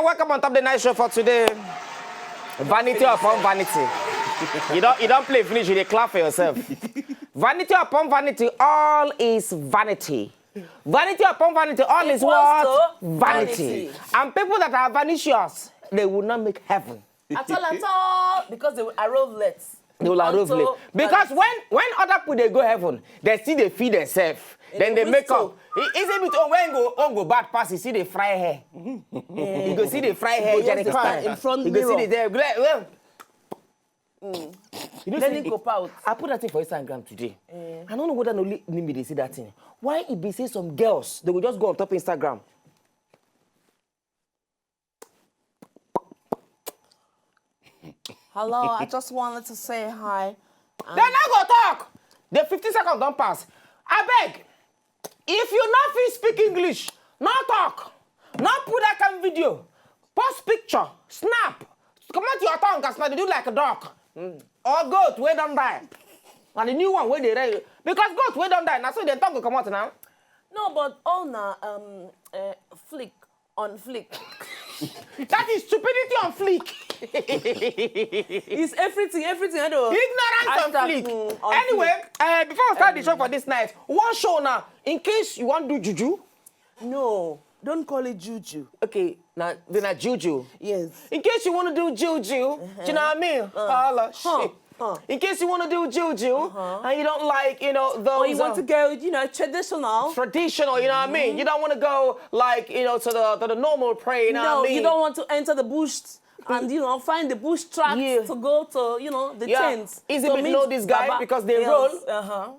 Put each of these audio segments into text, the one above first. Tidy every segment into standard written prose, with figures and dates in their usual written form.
and welcome on Top the Night Show for today. Vanity upon vanity. You don't play finish, you clap for yourself. Vanity upon vanity, all is vanity. Vanity upon vanity, all is what? Vanity. And people that are vanishous, they will not make heaven. At all, because they will arrive late. They will arrive late. Because when other people they go heaven, they see they feed themselves. Then they make up. It's a bit when go bad pass, you see the fry hair. You go see the fry hair in front you mirror. go see the well. You know, Then it go out. I put that thing for Instagram today. I don't know whether only me they see that thing. Why it be say some girls they will just go on top Instagram. Hello, I just wanted to say hi. Then I go talk. The 50 seconds don't pass. I beg. If you not feel speak English, not talk, not put that kind of video, post picture, snap, come out your tongue because they do like a dog. Or goat, where don't die. And the new one where they ready. Because goat, where don't die. Now so they tongue will come out now. No, but all now, flick on flick. That is stupidity on flick. It's everything, I know. Ignorance on flick. Anyway, before we start the show for this night, one show now, in case you want to do juju. No, don't call it juju. Okay, now then a juju. Yes. In case you want to do juju, do you know what I mean? Shit. In case you want to do juju, and you don't like, you know, those... Or you want to go, you know, traditional. Traditional, you know what I mean? You don't want to go, like, you know, to the normal prayer, you know what I mean? You don't want to enter the bush and, you know, find the bush tracks to go to, you know, the tents. Easy to know this guy because they roll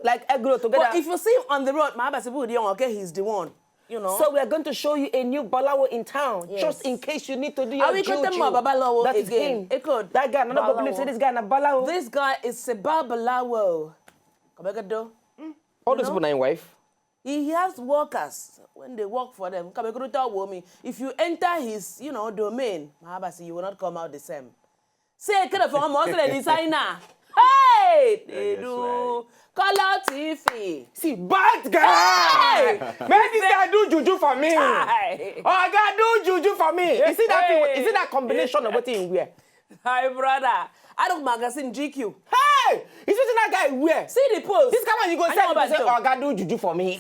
like egg roll together. But if you see him on the road, okay, he's the one. You know. So we are going to show you a new balawo in town, just in case you need to do your juju. That is him. That guy, I'm not going to say this guy na balawo. This guy is a balawo. All those people are wife. He has workers when they work for them. If you enter his, you know, domain, you will not come out the same. Say, kind of a designer. Hey, Nedu. Color TV. See, bad guy. Make this guy do juju for me. Oh, I gotta do juju for me. You see that thing? Is it that combination of what in wear? Hi, brother. I don't magazine GQ. Hey, you see that guy wear? See the post. This guy when you go say, oh, I gotta do juju for me.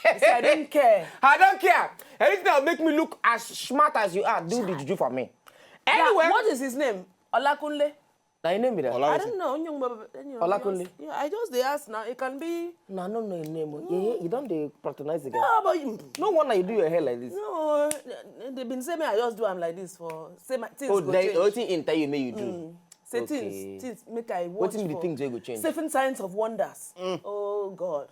I don't care. I don't care. Anything that will make me look as smart as you are, do the juju for me. Anyway, what is his name? Olakunle. Now you name me that. I don't know. Olakunle. Yeah, I just they ask now. It can be. No, I don't know your name. You don't patronize the guy. No, but you. No wonder you do your hair like this. No, they've been saying I just do them like this for say my things. Oh, they only enter you make you do. Say things make I watch. What the things you go change? 7 signs of wonders. Oh God.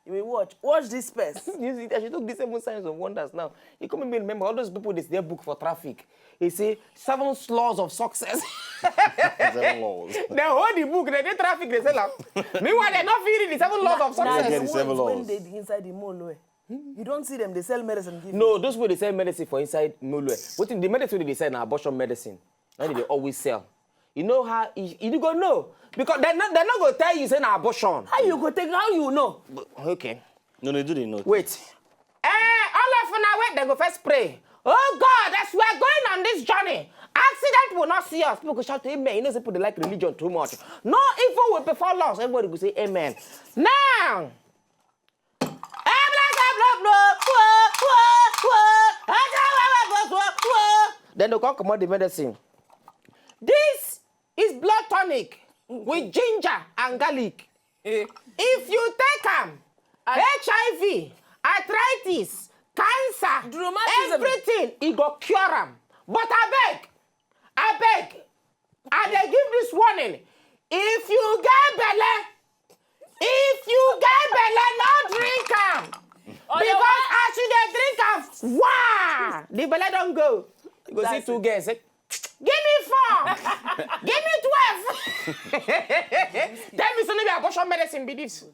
You will watch this space. You see, I should look the 7 signs of wonders now. You come and remember all those people they book for traffic. They say 7 laws of success. 7 laws. They hold the book, they did traffic, they sell them. Meanwhile, they're not feeding the 7 laws of success. Get the 7 laws. When they inside the mall, you don't see them, they sell medicine. No, those people they sell medicine for inside Mulwe. What in the medicine they sell now abortion medicine. And they always sell. You know how you go know? Because they're not gonna tell you say na abortion. How you go take how you know? Okay. No, they do the note. Wait. All of you now wait, they go first pray. Oh God, as we are going on this journey, accident will not see us. People go shout to amen. You know, some people they like religion too much. No evil will befall us. Everybody go say amen. Now, then they come out the medicine. This is blood tonic with ginger and garlic. If you take them, HIV, arthritis, cancer, everything, it go cure them. But I beg, and they give this warning. If you get belly, no drink them. Because as you dey drink them, wow, the belly don't go. You go see 2 girls. Give me 4. Give me 12. Tell me something about abortion medicine be this.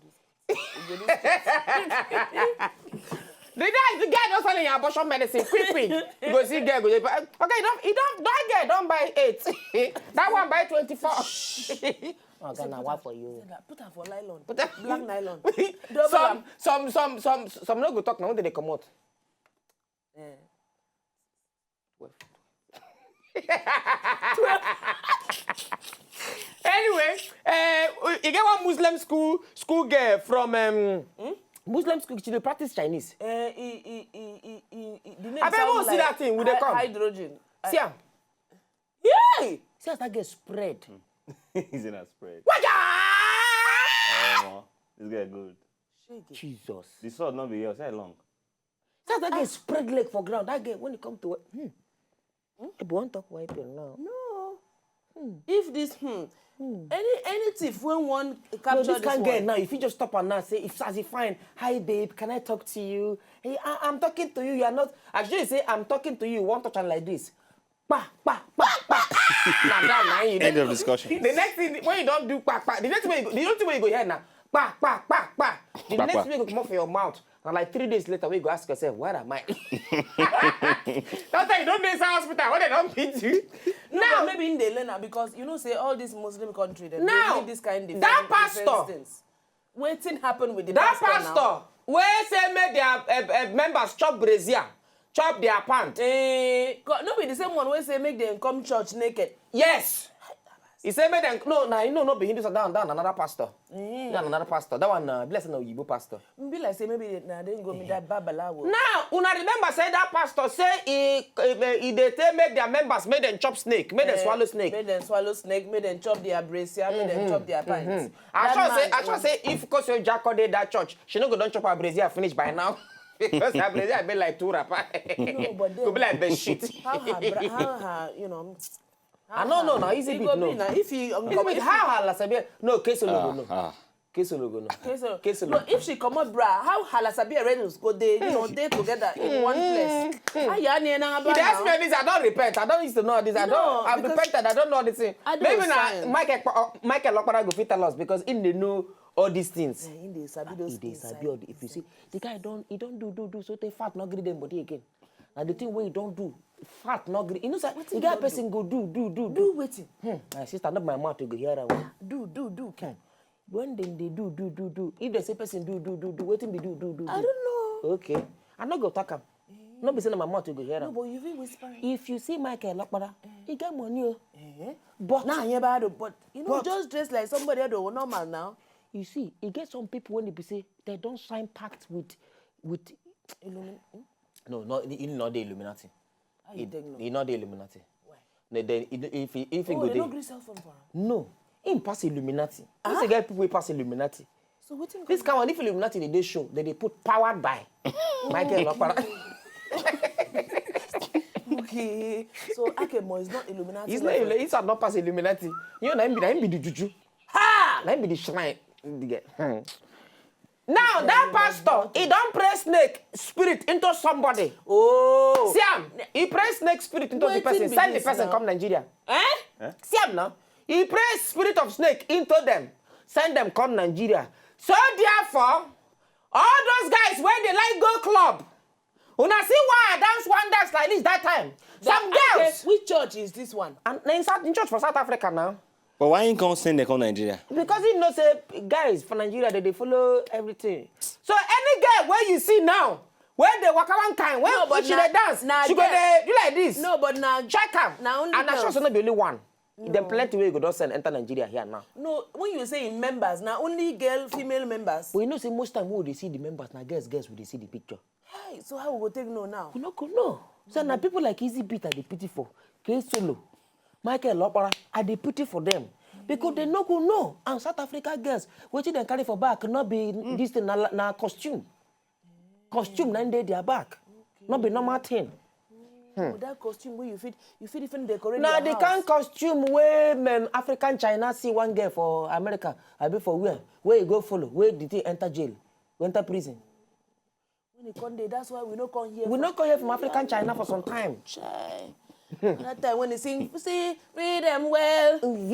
The guy don't sell your abortion medicine. Quick. You go see girl. Okay, that girl don't buy 8. That one buy 24. Oh, Ghana, what for you? Put her for nylon. Black nylon. Some no go talk now. When they come out? Anyway, you get one Muslim school girl from Muslim school. She dey practice Chinese. The name I never see that thing with the come. Hydrogen. See am. Yay! See as that get spread. He's in a spread. Waja! This guy good. Jesus. The sword not be here. Say long. See as that get spread leg for ground. That get when it come to it. If want talk white people now. No. If this any thief when one capture No, this can't one. get now. If you just stop and now say, if Sassy fine, hi babe, can I talk to you? Hey, I'm talking to you. You are not. Actually, say I'm talking to you. You want to touch like this? Bah, bah, bah, bah. End of discussion. The next thing when you don't do bah, bah, the next way the only way you go here now. Bah, bah, bah, bah. The Bah, next bah. way you go come off your mouth. And like 3 days later, we go ask yourself, where am I? That's why you don't miss hospital. When they don't beat you. Now maybe in the learner because you know say all these Muslim country they need this kind of that pastor things. Waiting happen with the that pastor now. where say make their members chop brazier, chop their pant. No be the same one where say make them come church naked. Yes. He said make them no be Hindu down another pastor. Yeah, another pastor. That one blessed no Yibo pastor. Be like say maybe they didn't go me that babalawo. Now, una remember say that pastor say he they tell make their members make them chop snake, make them swallow snake. Make them swallow snake, make them chop their brazier, make them chop their pants. I sure say if cause your Jacko did that church, she no go don chop her brazier finish by now. Because her brazier be like 2 rapper. No, but then go be like bed shit. how her you know. No, easy bit no. If you how la sabi no case no. Case no. No, if she come out bra, how Halasabi already go they they together in one place. If they ask me this, I don't repent. I don't used to know this. I've repented. I don't know this thing. Maybe now Michael Opara go fit tell us because in they know all these things. In the sabi those things. If you see the guy he don't do so they fat not greet them body again. Now the thing where you don't do fat not greet. You know sir, the guy person go do waiting. My sister not my mouth to go hear that one. Do. When they do, if they say person do, waiting be do. I don't know. Okay. I'm not going to talk him. Not be saying my mouth to go hear him. No, but you've been whispering. If you see Michael Lokpara, he get money. But now but you know, just dress like somebody else normal now. You see, he get some people when they be say they don't sign pact with Illuminati. No, not the Illuminati. He not the Illuminati. Why? If he they go don't agree cell phone for him. No. He pass Illuminati. This guy people pass Illuminati. So what thing? This kind of if Illuminati they show, they put powered by Michael Opara. Okay. So Akemo is not Illuminati. He's not pass Illuminati. You know, him be the juju. Ha! Him be the shrine. Now that pastor, he don't pray snake spirit into somebody. Oh. See him? He pray snake spirit into the person. Send the person come Nigeria. See him now? He prays spirit of snake into them. Send them come Nigeria. So therefore, all those guys where they like go club. Una see why I dance like this that time. Some girls. Which church is this one? And in church for South Africa now. But why ain't gonna send them come Nigeria? Because he knows guys for Nigeria they follow everything. So any girl where you see now, when they walk one kind, when she they dance, she go they do like this. No, but now check them. Now only and I'm sure not be only one. No. Then plenty way go don't send enter Nigeria here now. No, when you say members, now only female members. But you know say most time when they see the members, now girls will they see the picture. Hey, so how we go take no now? We no go no. So now people like IzyBeatz are the pity for. K Solo, Michael Opara are the pity for them. Because they no go no. And South Africa girls, what they carry for back not be this thing na costume. Costume na dey their back. Not be normal thing. With that costume where you fit even decorate Now your the house. kind costume where African China see one girl for America, I be for where you go follow, where did he enter jail, enter prison. When you come there, that's why we no come here. We not come here from African China for some time. That time when they sing, see, read them well. When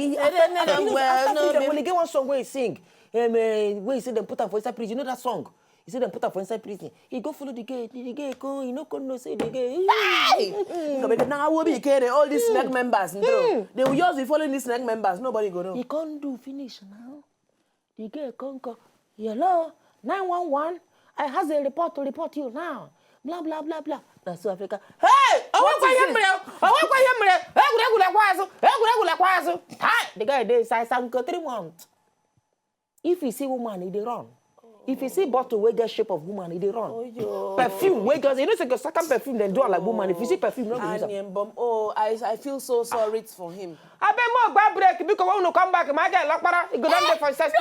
they get one song where he sing, where he say them put up for inside prison, you know that song? He said them put up for inside prison. He go follow the gay go, you know, come no say the gay. Now I will be carrying all these snack members. They will just be following these snack members. Nobody go know. He can't do finish now. The gay can't go. Hello, 911. I has a report to report you now. Blah blah blah blah. That's South Africa. Hey, I want to hear me. I want to hear me. guy dey inside sanko 3 months. If you see woman, they run. If you see bottle wey get shape of woman, they run. Perfume wey just, you know, say second perfume then do it like woman. If you see perfume, no go use am. Oh, I feel so sorry for him. I bet more bad break because when you come back, my guy Opara, you go down there for sex.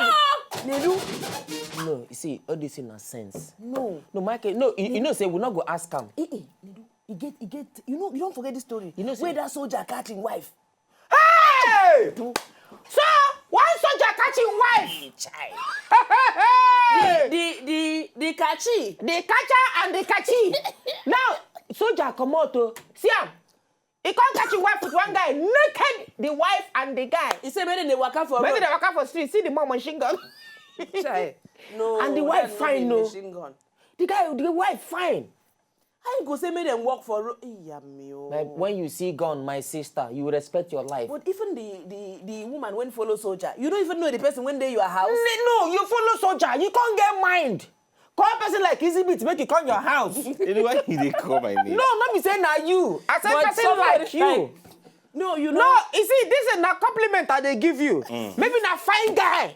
Nedu. No, you see, all this in a sense. No, Michael, no, you know, say we not go ask him. Nedu, he get. You know, you don't forget this story. You know, where that soldier catching wife. Hey! So, one soldier catching wife. The catchy. The catcher and the catchy. Now, soldier come out to see him. He can't catch a wife with one guy, naked, the wife and the guy. He said, maybe they waka for maybe they waka for street, see the mom machine gun. No, and the wife fine, no. The wife fine. How you go say make them work for like when you see gun, my sister, you respect your life. But even the woman when follow soldier, you don't even know the person when they your house. No, you follow soldier, you can't get mind. Call a person like IzyBeatz, make you come your house. Anyway, they call my name. No, not me saying na you. I said person like you. No, you know. No, you see, this is not compliment that they give you. Maybe not fine guy.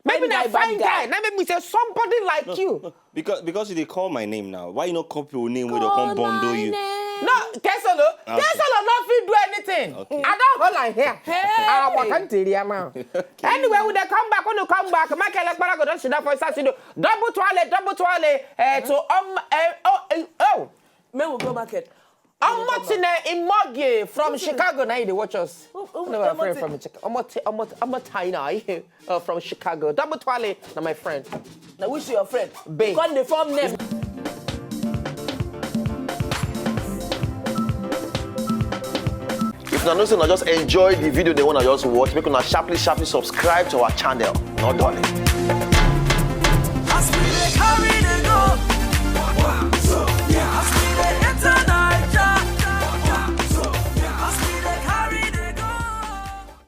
Maybe not fine guy. Now make me say somebody like you. Because they call my name now. Why you not call your name where they come bundle you? No, Kesolo. Kesolo not fit do anything. Okay. I don't hold like here. Hey. I can't tell you now. Anyway, when they come back, Michael Opara go down to that for Saturday. Double toilet. Men will go market. I'm not in Moggy from Chicago now. They watch us. I'm friend from Chicago. I'm a China from Chicago. Double toilet, now my friend. Now which your friend? Babe. Call the form name. If you don't just enjoy the video, they want to just watch, make una sharply subscribe to our channel. Not done.